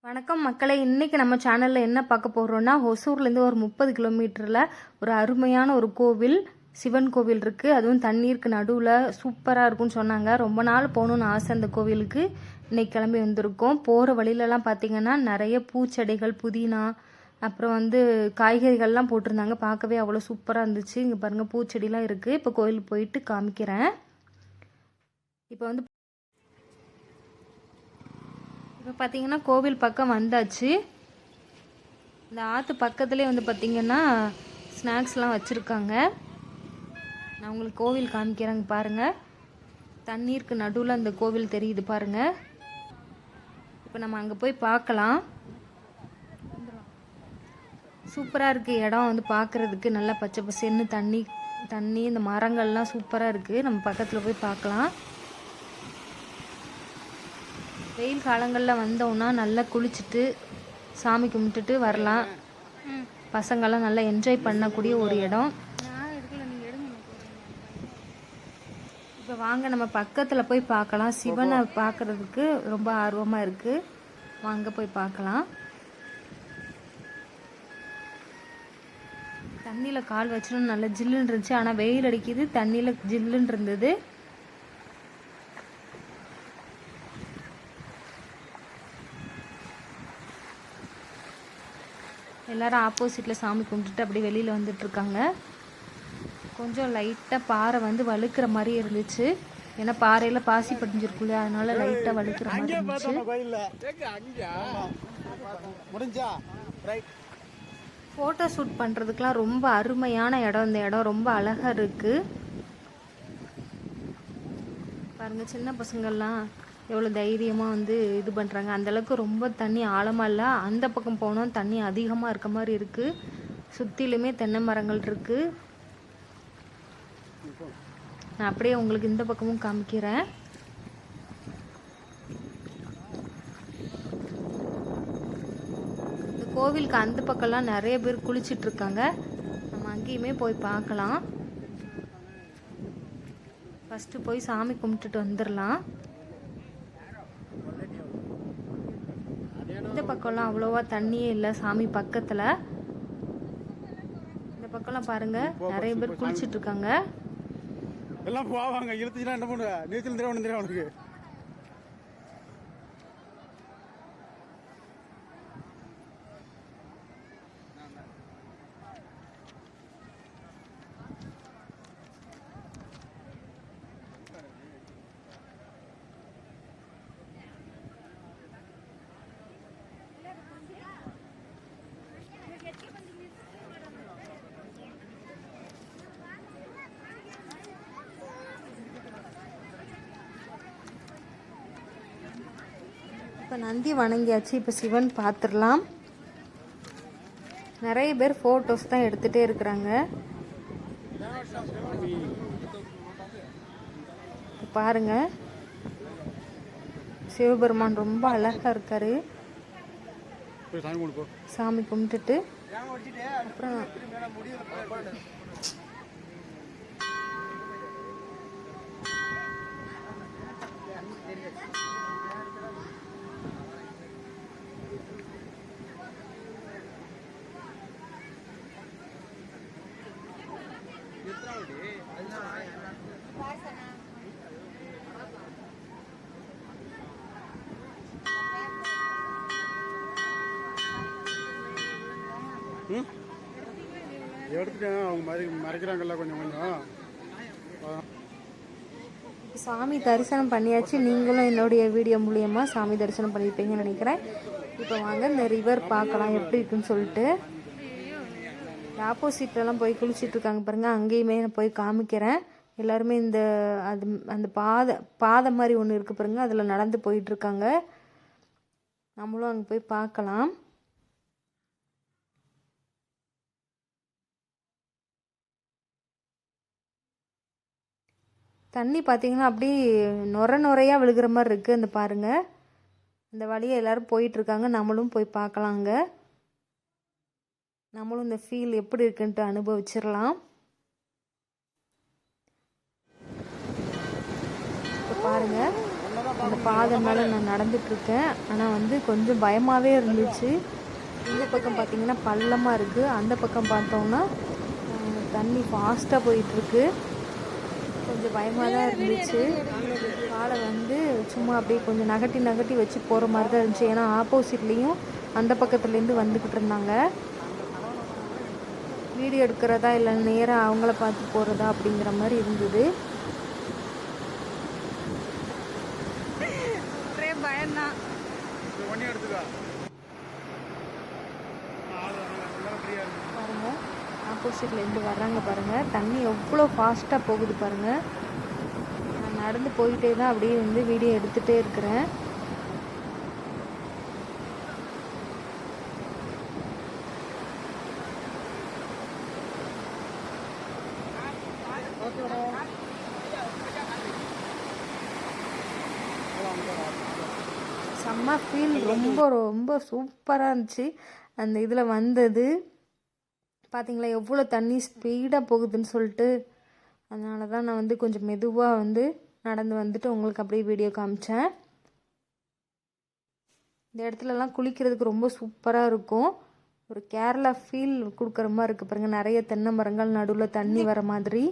வணக்கம் மக்களே, இன்றைக்கி நம்ம சேனலில் என்ன பார்க்க போகிறோன்னா, ஒசூர்லேருந்து ஒரு 30 கிலோமீட்டரில் ஒரு அருமையான ஒரு கோவில், சிவன் கோவில் இருக்குது. அதுவும் தண்ணீருக்கு நடுவில் சூப்பராக இருக்குன்னு சொன்னாங்க. ரொம்ப நாள் போகணுன்னு ஆசை அந்த கோவிலுக்கு. இன்றைக்கி கிளம்பி வந்திருக்கோம். போகிற வழியிலலாம் பார்த்திங்கன்னா நிறைய பூச்செடிகள், புதினா, அப்புறம் காய்கறிகள்லாம் போட்டிருந்தாங்க. பார்க்கவே அவ்வளோ சூப்பராக இருந்துச்சு. இங்கே பாருங்கள், பூச்செடிலாம் இருக்குது. இப்போ கோவிலுக்கு போயிட்டு காமிக்கிறேன். இப்போ இப்போ பார்த்தீங்கன்னா கோவில் பக்கம் வந்தாச்சு. இந்த ஆற்று பக்கத்துலேயே பார்த்திங்கன்னா ஸ்நாக்ஸ்லாம் வச்சுருக்காங்க. நான் உங்களுக்கு கோவில் காமிக்கிறேங்க பாருங்கள். தண்ணீருக்கு நடுவில் அந்த கோவில் தெரியுது பாருங்கள். இப்போ நம்ம அங்கே போய் பார்க்கலாம். சூப்பராக இருக்குது இடம். பார்க்குறதுக்கு நல்லா பச்சை பசேன்னு தண்ணி இந்த மரங்கள்லாம் சூப்பராக இருக்குது. நம்ம பக்கத்தில் போய் பார்க்கலாம். வெயில் காலங்களில் வந்தோன்னா நல்லா குளிச்சுட்டு சாமி கும்பிட்டுட்டு வரலாம். பசங்கள்லாம் நல்லா என்ஜாய் பண்ணக்கூடிய ஒரு இடம். இப்போ வாங்க நம்ம பக்கத்தில் போய் பார்க்கலாம். சிவனை பார்க்குறதுக்கு ரொம்ப ஆர்வமாக இருக்குது. வாங்க போய் பார்க்கலாம். தண்ணியில் கால் வச்சிடும் நல்லா ஜில்லுன்னு இருந்துச்சு. ஆனால் வெயில் அடிக்குது, தண்ணியில் ஜில்லுன்னு இருந்தது. எல்லோரும் ஆப்போசிட்டில் சாமி கும்பிட்டுட்டு அப்படி வெளியில் வந்துட்டுருக்காங்க. கொஞ்சம் லைட்டாக பாறை வழுக்கிற மாதிரி இருந்துச்சு. ஏன்னா பாறையில் பாசி படிஞ்சிருக்குல்ல, அதனால லைட்டாக வழுக்கிற மாதிரி இருந்துச்சு. ஃபோட்டோ ஷூட் பண்ணுறதுக்கெலாம் ரொம்ப அருமையான இடம். இந்த இடம் ரொம்ப அழகாக இருக்குது. பாருங்கள், சின்ன பசங்கள்லாம் எவ்வளோ தைரியமாக இது பண்ணுறாங்க. அந்தளவுக்கு ரொம்ப தண்ணி ஆழமாக இல்லை. அந்த பக்கம் போனோம் தண்ணி அதிகமாக இருக்க மாதிரி இருக்குது. சுற்றிலுமே தென்னை மரங்கள் இருக்குது. நான் அப்படியே உங்களுக்கு இந்த பக்கமும் காமிக்கிறேன். இந்த கோவிலுக்கு அந்த பக்கம்லாம் நிறைய பேர் குளிச்சிட்ருக்காங்க. நம்ம அங்கேயுமே போய் பார்க்கலாம். ஃபஸ்ட்டு போய் சாமி கும்பிட்டுட்டு வந்துடலாம். இந்த பக்கம்லாம் அவ்வளோவா தண்ணியே இல்லை சாமி பக்கத்தில். இந்த பக்கம்லாம் பாருங்கள், நிறைய பேர் குளிச்சுட்டு இருக்காங்க. எல்லாம் போவாங்க. இழுத்துச்சுன்னா என்ன பண்ணுவ? நீச்சல் தெரியும் அவனுக்கு. இப்போ நந்தி வணங்கியாச்சு. இப்போ சிவன் பார்த்துடலாம். நிறைய பேர் ஃபோட்டோஸ் தான் எடுத்துகிட்டே இருக்கிறாங்க. பாருங்க, சிவபெருமான் ரொம்ப அழகாக இருக்காரு. சாமி கும்பிட்டுட்டு அப்புறம் எடுத்துட்டேன். அவங்க மறைக்கிறாங்கல்ல கொஞ்சம் சாமி தரிசனம் பண்ணியாச்சு. நீங்களும் என்னுடைய வீடியோ மூலியமாக சாமி தரிசனம் பண்ணியிருப்பீங்கன்னு நினைக்கிறேன். இப்போ வாங்க இந்த ரிவர் பார்க்கலாம் எப்படி இருக்குன்னு சொல்லிட்டு. ஆப்போசிட்லலாம் போய் குளிச்சிட்ருக்காங்க பாருங்கள். அங்கேயுமே நான் போய் காமிக்கிறேன். எல்லாருமே அந்த பாதை மாதிரி ஒன்று இருக்குது பாருங்கள், அதில் நடந்து போயிட்டுருக்காங்க. நம்மளும் அங்கே போய் பார்க்கலாம். தண்ணி பார்த்திங்கன்னா அப்படி நுரையாக விழுகிற மாதிரி இருக்குது. அந்த பாருங்கள், இந்த வழியை எல்லோரும் போயிட்டுருக்காங்க. நம்மளும் போய் பார்க்கலாங்க. நம்மளும் இந்த ஃபீல் எப்படி இருக்குன்ட்டு அனுபவிச்சிடலாம். இப்போ பாருங்கள், அந்த பாதை மேலே நான் நடந்துட்டுருக்கேன். ஆனால் வந்து கொஞ்சம் பயமாகவே இருந்துச்சு. இந்த பக்கம் பார்த்திங்கன்னா பள்ளமாக இருக்குது, அந்த பக்கம் பார்த்தோம்னா தண்ணி ஃபாஸ்ட்டாக போயிட்டுருக்கு. கொஞ்சம் பயமாக தான் இருந்துச்சு. காலை வந்து சும்மா அப்படியே கொஞ்சம் நகட்டி நகட்டி வச்சு போகிற மாதிரி தான் இருந்துச்சு. ஏன்னா ஆப்போசிட்லேயும் அந்த பக்கத்துலேருந்து வந்துக்கிட்டு இருந்தாங்க. வீடியோ எடுக்கிறதா இல்லை நேராக அவங்கள பார்த்து போகிறதா அப்படிங்கிற மாதிரி இருந்தது. ஒரே பயம்தான். பாருங்க ஆப்போசிட்லேருந்து வர்றாங்க பாருங்கள். தண்ணி எவ்வளோ ஃபாஸ்ட்டாக போகுது பாருங்கள். நான் நடந்து போயிட்டே தான் அப்படியே வந்து வீடியோ எடுத்துகிட்டே இருக்கிறேன். செம்ம ஃபீல், ரொம்ப ரொம்ப சூப்பராக இருந்துச்சு அந்த இதில் வந்தது. பார்த்தீங்களா எவ்வளோ தண்ணி ஸ்பீடாக போகுதுன்னு சொல்லிட்டு. அதனால தான் நான் வந்து கொஞ்சம் மெதுவாக வந்து நடந்து வந்துட்டு உங்களுக்கு அப்படியே வீடியோ காமிச்சேன். இந்த இடத்துலலாம் குளிக்கிறதுக்கு ரொம்ப சூப்பராக இருக்கும். ஒரு கேரளா ஃபீல் கொடுக்குற மாதிரி இருக்குது பாருங்கள். நிறைய தென்னை மரங்கள், நடுவில் தண்ணி வர மாதிரி.